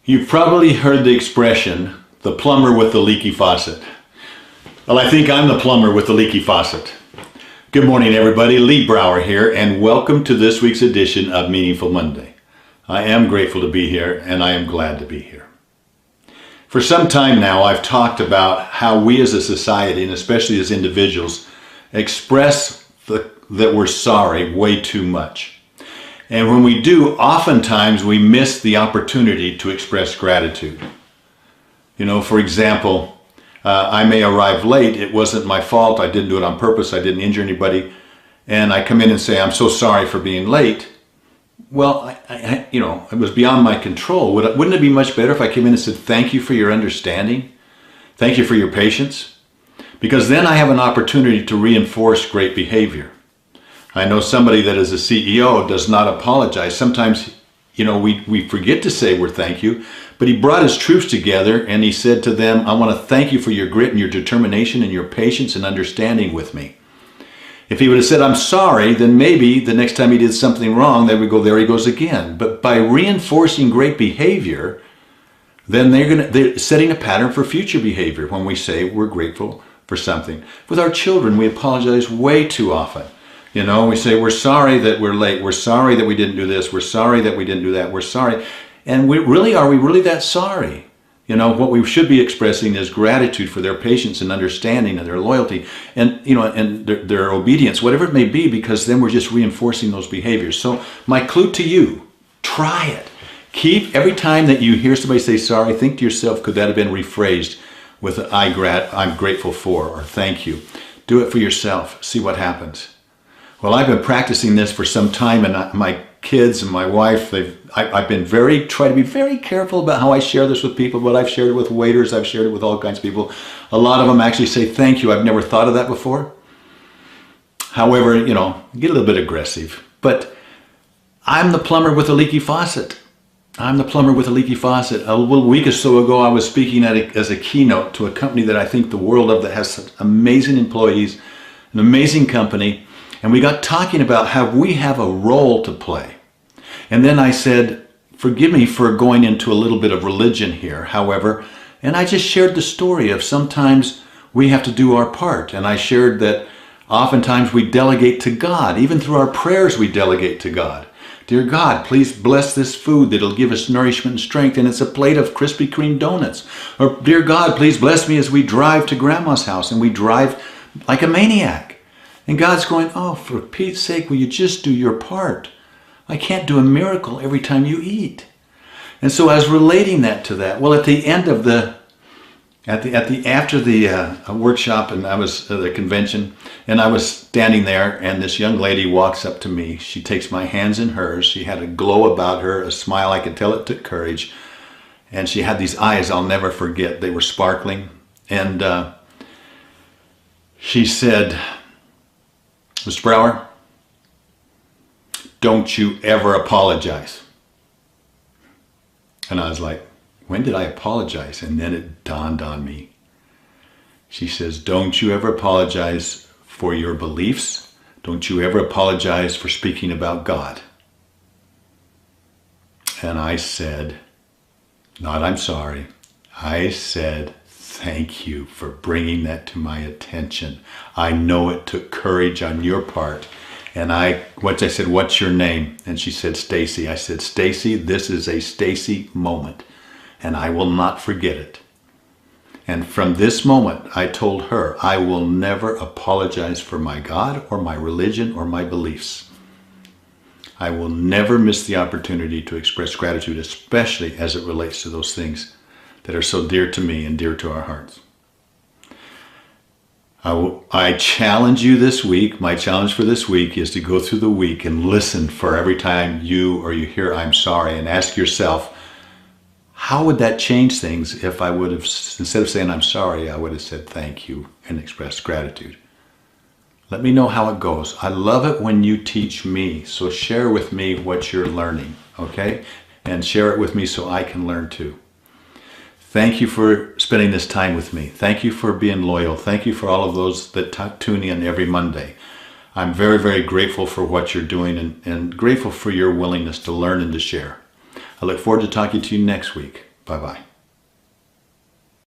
You've probably heard the expression, the plumber with the leaky faucet. Well, I think I'm the plumber with the leaky faucet. Good morning, everybody. Lee Brower here, and welcome to this week's edition of Meaningful Monday. I am grateful to be here, and I am glad to be here. For some time now, I've talked about how we as a society, and especially as individuals, express that we're sorry way too much. And when we do, oftentimes we miss the opportunity to express gratitude. You know, for example, I may arrive late. It wasn't my fault. I didn't do it on purpose. I didn't injure anybody. And I come in and say, I'm so sorry for being late. Well, it was beyond my control. Wouldn't it be much better if I came in and said, thank you for your understanding? Thank you for your patience? Because then I have an opportunity to reinforce great behavior. I know somebody that as a CEO does not apologize. Sometimes, we forget to say we're thank you, but he brought his troops together and he said to them, I want to thank you for your grit and your determination and your patience and understanding with me. If he would have said, I'm sorry, then maybe the next time he did something wrong, they would go, there he goes again. But by reinforcing great behavior, then they're setting a pattern for future behavior when we say we're grateful for something. With our children, we apologize way too often. We say, we're sorry that we're late. We're sorry that we didn't do this. We're sorry that we didn't do that. We're sorry. And are we really that sorry? What we should be expressing is gratitude for their patience and understanding and their loyalty and, and their obedience, whatever it may be, because then we're just reinforcing those behaviors. So my clue to you, try it. Every time that you hear somebody say sorry, think to yourself, could that have been rephrased with I'm grateful for, or thank you. Do it for yourself. See what happens. Well, I've been practicing this for some time, and my kids and my wife, I've been try to be very careful about how I share this with people, but I've shared it with waiters, I've shared it with all kinds of people. A lot of them actually say, thank you, I've never thought of that before. However, get a little bit aggressive, but I'm the plumber with a leaky faucet. I'm the plumber with a leaky faucet. A little week or so ago, I was speaking as a keynote to a company that I think the world of, that has some amazing employees, an amazing company. And we got talking about how we have a role to play. And then I said, forgive me for going into a little bit of religion here, however, and I just shared the story of sometimes we have to do our part. And I shared that oftentimes we delegate to God. Even through our prayers, we delegate to God. Dear God, please bless this food that'll give us nourishment and strength, and it's a plate of Krispy Kreme donuts. Or, dear God, please bless me as we drive to Grandma's house, and we drive like a maniac. And God's going, oh, for Pete's sake, will you just do your part? I can't do a miracle every time you eat. And so I was relating that to that. Well, at the end of after the workshop, and I was at the convention, and I was standing there, and this young lady walks up to me. She takes my hands in hers. She had a glow about her, a smile. I could tell it took courage. And she had these eyes I'll never forget. They were sparkling. And she said, Mr. Brower, don't you ever apologize. And I was like, when did I apologize? And then it dawned on me. She says, don't you ever apologize for your beliefs. Don't you ever apologize for speaking about God. And I said, not I'm sorry. I said, thank you for bringing that to my attention. I know it took courage on your part. And I said, what's your name? And she said, Stacey. I said, Stacey, this is a Stacey moment, and I will not forget it. And from this moment, I told her, I will never apologize for my God or my religion or my beliefs. I will never miss the opportunity to express gratitude, especially as it relates to those things that are so dear to me and dear to our hearts. I challenge you this week. My challenge for this week is to go through the week and listen for every time you hear I'm sorry, and ask yourself, how would that change things if I would have, instead of saying I'm sorry, I would have said thank you and expressed gratitude. Let me know how it goes. I love it when you teach me, so share with me what you're learning, okay? And share it with me so I can learn too. Thank you for spending this time with me. Thank you for being loyal. Thank you for all of those that tune in every Monday. I'm very, very grateful for what you're doing and grateful for your willingness to learn and to share. I look forward to talking to you next week. Bye-bye.